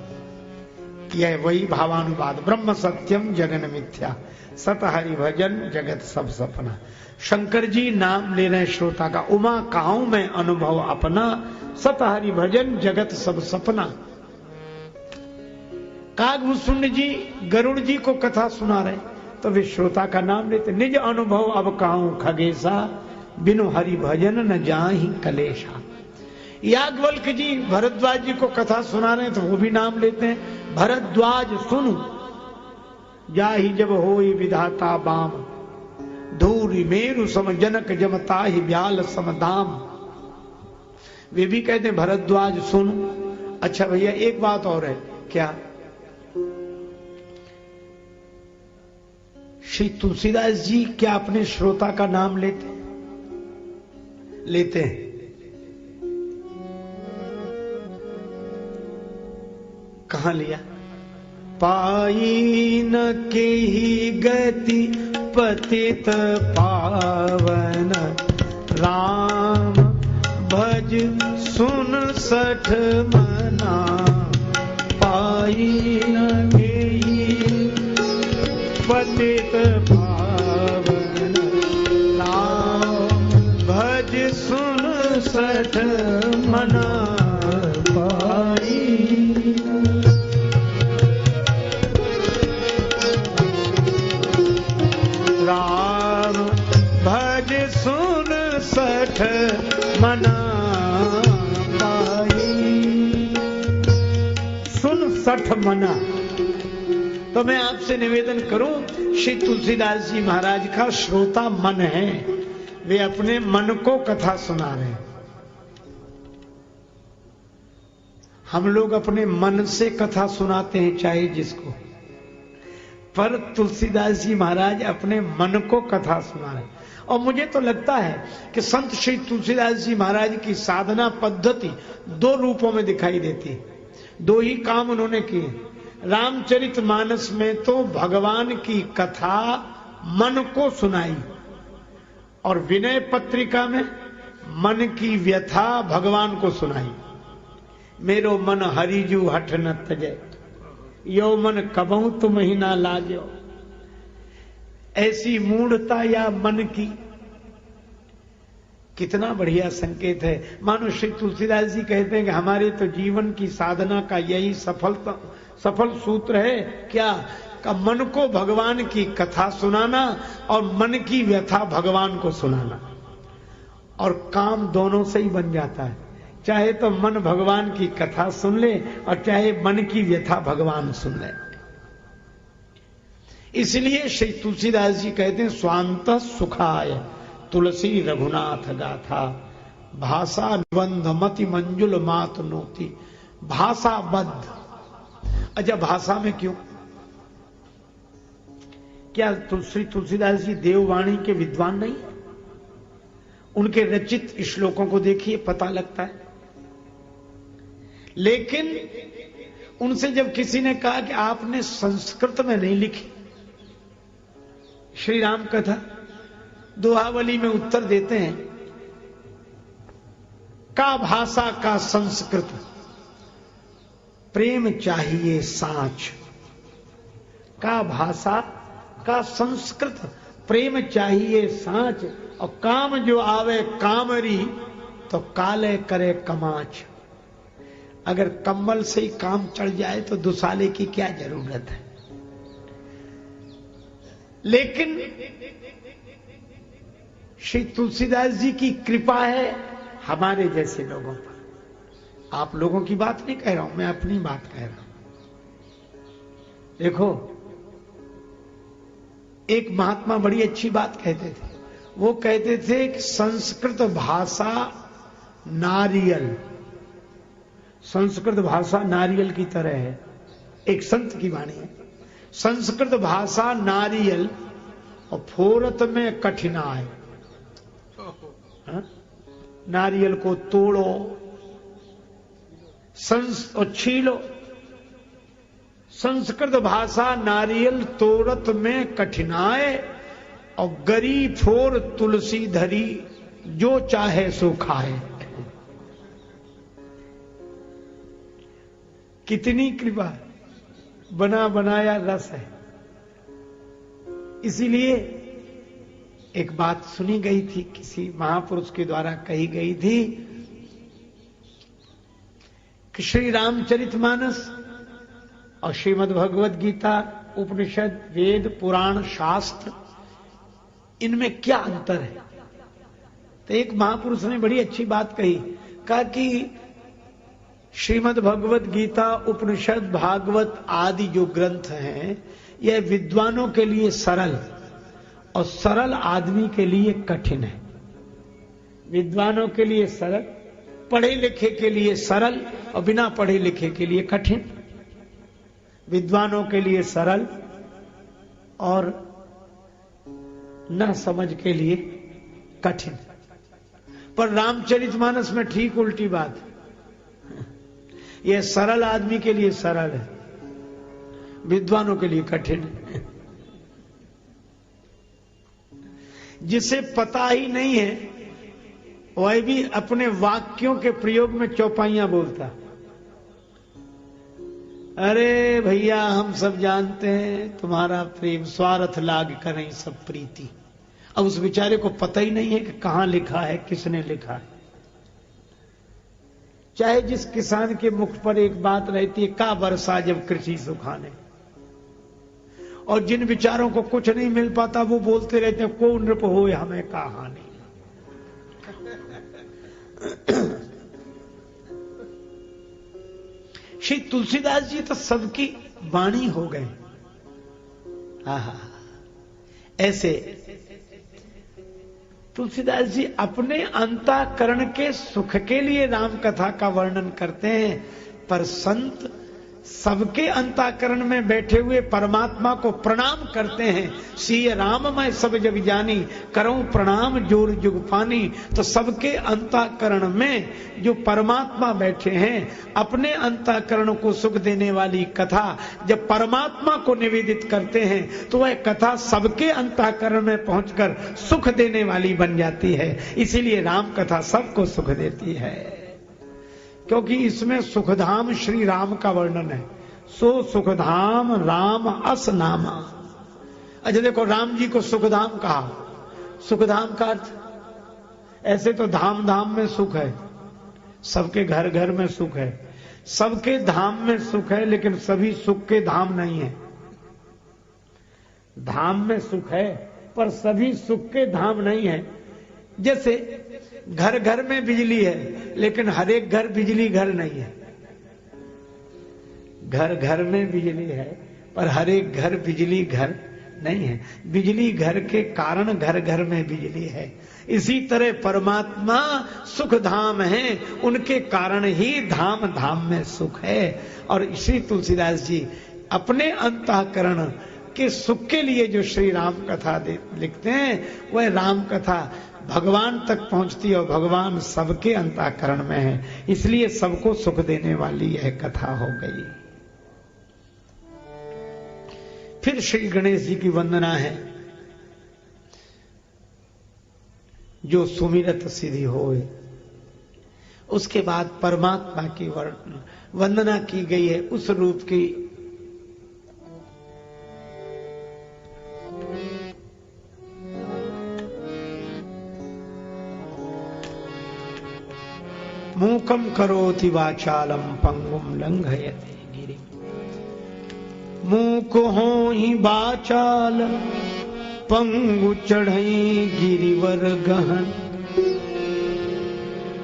A: यह वही भावानुवाद, ब्रह्म सत्यम जगन मिथ्या, सत हरि भजन जगत सब सपना। शंकर जी नाम ले रहे श्रोता का, उमा कहाऊं मैं अनुभव अपना, सत हरि भजन जगत सब सपना। कागभूषुंड जी गरुड़ जी को कथा सुना रहे, तो वे श्रोता का नाम लेते, निज अनुभव अब कहूं खगेशा, बिनु हरि भजन न जाहि कलेशा। याज्ञवल्क्य जी भरद्वाज जी को कथा सुना रहे हैं, तो वो भी नाम लेते हैं, भरद्वाज सुनु जाहि जब होई विधाता बाम, धूरि मेरु सम जनक जमताहि ब्याल समदाम। वे भी कहते हैं भरद्वाज सुनु। अच्छा भैया, एक बात और है, क्या? श्री तुलसीदास जी क्या अपने श्रोता का नाम लेते हैं? कहां लिया? पाई न के ही गति पतित पावन, राम भज सुन सठ मना। पाई न के ही पतित पावन, राम भज सुन सठ मना। पाई राम भज सुन सठ मना। पाई सुन सठ मना। तो मैं आपसे निवेदन करूं, श्री तुलसीदास जी महाराज का श्रोता मन है, वे अपने मन को कथा सुना रहे हैं। हम लोग अपने मन से कथा सुनाते हैं चाहे जिसको, पर तुलसीदास जी महाराज अपने मन को कथा सुना रहे हैं। और मुझे तो लगता है कि संत श्री तुलसीदास जी महाराज की साधना पद्धति दो रूपों में दिखाई देती है। दो ही काम उन्होंने किए। रामचरितमानस में तो भगवान की कथा मन को सुनाई, और विनय पत्रिका में मन की व्यथा भगवान को सुनाई। मेरो मन हरिजू हठ न तजय, यो मन कबहू तुम ही ना लाजो। ऐसी मूढ़ता या मन की, कितना बढ़िया संकेत है। मानो श्री तुलसीदास जी कहते हैं कि हमारे तो जीवन की साधना का यही सफल सूत्र है, क्या? का मन को भगवान की कथा सुनाना और मन की व्यथा भगवान को सुनाना। और काम दोनों से ही बन जाता है, चाहे तो मन भगवान की कथा सुन ले और चाहे मन की व्यथा भगवान सुन ले। इसलिए श्री तुलसीदास जी कहते हैं, स्वांत सुखाय तुलसी रघुनाथ गाथा, भाषा निबंध मति मंजुल मात नोती। भाषाबद्ध। अच्छा, भाषा में क्यों? क्या श्री तुलसीदास जी देववाणी के विद्वान नहीं? उनके रचित श्लोकों को देखिए, पता लगता है। लेकिन उनसे जब किसी ने कहा कि आपने संस्कृत में नहीं लिखी श्री राम कथा, दोहावली में उत्तर देते हैं, का भाषा का संस्कृत, प्रेम चाहिए साँच। का भाषा का संस्कृत, प्रेम चाहिए साँच। और काम जो आवे कामरी, तो काले करे कमाच। अगर कम्बल से ही काम चढ़ जाए तो दुसाले की क्या जरूरत है? लेकिन श्री तुलसीदास जी की कृपा है हमारे जैसे लोगों पर। आप लोगों की बात नहीं कह रहा हूं, मैं अपनी बात कह रहा हूं। देखो, एक महात्मा बड़ी अच्छी बात कहते थे। वो कहते थे कि संस्कृत भाषा नारियल, संस्कृत भाषा नारियल की तरह है। एक संत की वाणी है। संस्कृत भाषा नारियल और फोरत में कठिनाई। नारियल को तोड़ो और छीलो। संस्कृत भाषा नारियल तोड़त में कठिनाई और गरी फोर तुलसी धरी जो चाहे सो खाए। कितनी कृपा, बना बनाया रस है। इसीलिए एक बात सुनी गई थी, किसी महापुरुष के द्वारा कही गई थी कि श्री रामचरितमानस और श्रीमद् भगवद गीता, उपनिषद, वेद, पुराण, शास्त्र, इनमें क्या अंतर है। तो एक महापुरुष ने बड़ी अच्छी बात कही, कहा कि श्रीमद् भगवद गीता, उपनिषद, भागवत आदि जो ग्रंथ हैं, यह विद्वानों के लिए सरल और सरल आदमी के लिए कठिन है। विद्वानों के लिए सरल, पढ़े लिखे के लिए सरल और बिना पढ़े लिखे के लिए कठिन। विद्वानों के लिए सरल और न समझ के लिए कठिन। पर रामचरितमानस में ठीक उल्टी बात, यह सरल आदमी के लिए सरल है, विद्वानों के लिए कठिन है। जिसे पता ही नहीं है वह भी अपने वाक्यों के प्रयोग में चौपाइयां बोलता। अरे भैया, हम सब जानते हैं तुम्हारा प्रेम, स्वार्थ लाग करें सब प्रीति। अब उस बेचारे को पता ही नहीं है कि कहां लिखा है, किसने लिखा है। चाहे जिस किसान के मुख पर एक बात रहती है, का बरसा जब कृषि सुखाने, और जिन विचारों को कुछ नहीं मिल पाता वो बोलते रहते हैं, को नृप हो हमें का हानि। श्री तुलसीदास जी तो सबकी वाणी हो गए। ऐसे तुलसीदास जी अपने अंतःकरण के सुख के लिए राम कथा का वर्णन करते हैं, पर संत सबके अंतःकरण में बैठे हुए परमात्मा को प्रणाम करते हैं। सिय राम मैं सब जग जानी, करऊं प्रणाम जोर जुग पानी। तो सबके अंतःकरण में जो परमात्मा बैठे हैं, अपने अंतःकरण को सुख देने वाली कथा जब परमात्मा को निवेदित करते हैं तो वह कथा सबके अंतःकरण में पहुंचकर सुख देने वाली बन जाती है। इसीलिए राम कथा सबको सुख देती है, क्योंकि इसमें सुखधाम श्री राम का वर्णन है। सो सुखधाम राम अस नामा। अच्छा देखो, राम जी को सुखधाम कहा। सुखधाम का अर्थ, ऐसे तो धाम धाम में सुख है, सबके घर घर में सुख है, सबके धाम में सुख है, लेकिन सभी सुख के धाम नहीं है। धाम में सुख है पर सभी सुख के धाम नहीं है। जैसे घर घर में बिजली है, लेकिन हर एक घर बिजली घर नहीं है। घर घर में बिजली है पर हर एक घर बिजली घर नहीं है। बिजली घर के कारण घर घर में बिजली है। इसी तरह परमात्मा सुख धाम है, उनके कारण ही धाम धाम में सुख है। और श्री तुलसीदास जी अपने अंतःकरण के सुख के लिए जो श्री राम कथा लिखते हैं, वह राम कथा भगवान तक पहुंचती है और भगवान सबके अंतःकरण में है, इसलिए सबको सुख देने वाली यह कथा हो गई। फिर श्री गणेश जी की वंदना है, जो सुमिरत सिद्धि होए। उसके बाद परमात्मा की वंदना की गई है, उस रूप की। मूकम करोति वाचालम पंगुम लंघयते गिरि। मूक हो ही वाचाल पंगु चढ़ई गिरिवर गहन।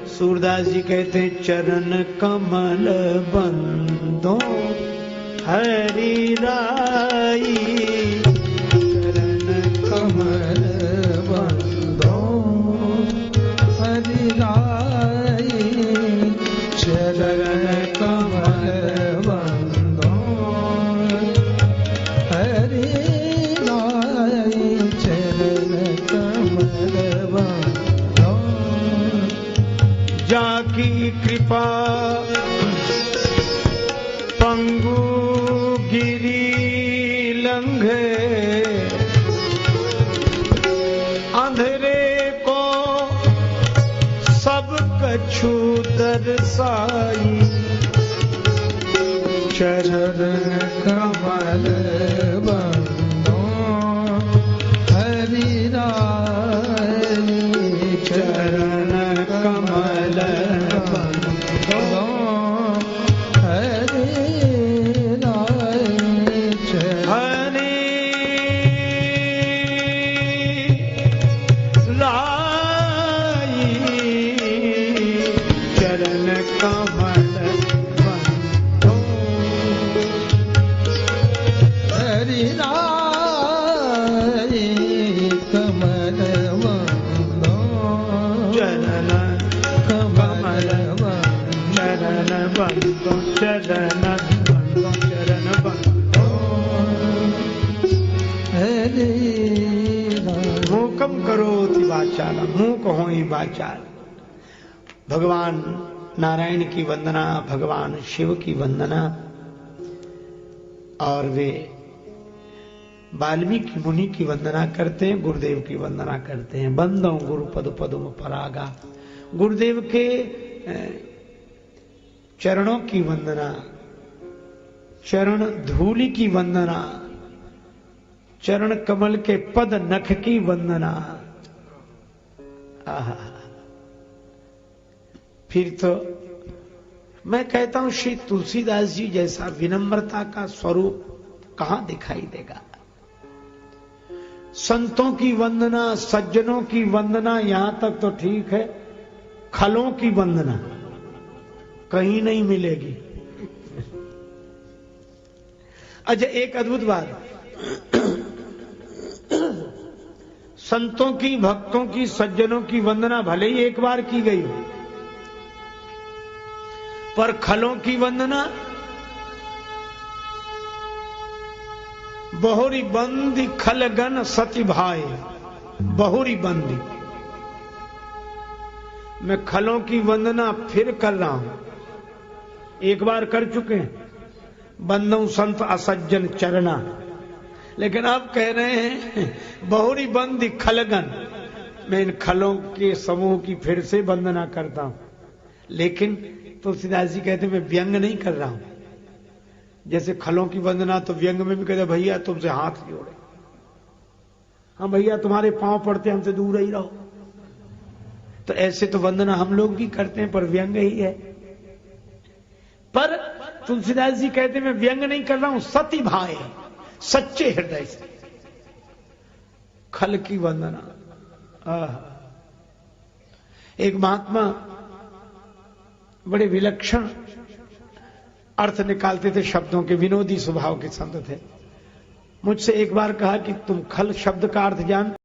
A: सूरदास जी कहते चरण कमल बंदो हरि राई।
B: चरण कमल बंदो हरि राई। चरण कमल बंदो
A: अंधेरे को सब कछु दर्शाई, चरण
B: कमल बंदो हरि राय,
A: चरण कमल
B: बंदो हरि राय,
A: हरि राई, चरण कमल बंदो
B: हरि राय कमल बंदो,
A: चरण
B: कमल
A: चरण बंदो, चरण बंदो, चरण बंदो।
B: हरि राय।
A: मूकम करोति वाचालम, मूक हो ही वाचाल। भगवान नारायण की वंदना, भगवान शिव की वंदना, और वे वाल्मीकि मुनि की वंदना करते हैं, गुरुदेव की वंदना करते हैं। बंदो गुरु पद पदुम परागा, गुरुदेव के चरणों की वंदना, चरण धूलि की वंदना, चरण कमल के पद नख की वंदना। आहा, फिर तो मैं कहता हूं श्री तुलसीदास जी जैसा विनम्रता का स्वरूप कहां दिखाई देगा। संतों की वंदना, सज्जनों की वंदना यहां तक तो ठीक है, खलों की वंदना कहीं नहीं मिलेगी। अच्छा, एक अद्भुत बात, संतों की, भक्तों की, सज्जनों की वंदना भले ही एक बार की गई हो, पर खलों की वंदना बहुरी बंदी खलगन सती भाई, बहुरी बंदी। मैं खलों की वंदना फिर कर रहा हूं, एक बार कर चुके हैं, बंदों संत असज्जन चरना, लेकिन अब कह रहे हैं बहुरी बंदी खलगन। मैं इन खलों के समूह की फिर से वंदना करता हूं, लेकिन तुलसीदास जी कहते मैं व्यंग नहीं कर रहा हूं। जैसे खलों की वंदना तो व्यंग में भी कहते भैया तुमसे हाथ जोड़े, हाँ भैया तुम्हारे पांव पड़ते हमसे दूर ही रहो, तो ऐसे तो वंदना हम लोग भी करते हैं पर व्यंग ही है। पर तुलसीदास जी कहते मैं व्यंग नहीं कर रहा हूं, सती भाई, सच्चे हृदय से खल की वंदना। एक महात्मा बड़े विलक्षण अर्थ निकालते थे शब्दों के, विनोदी स्वभाव के संत थे। मुझसे एक बार कहा कि तुम खल शब्द का अर्थ जान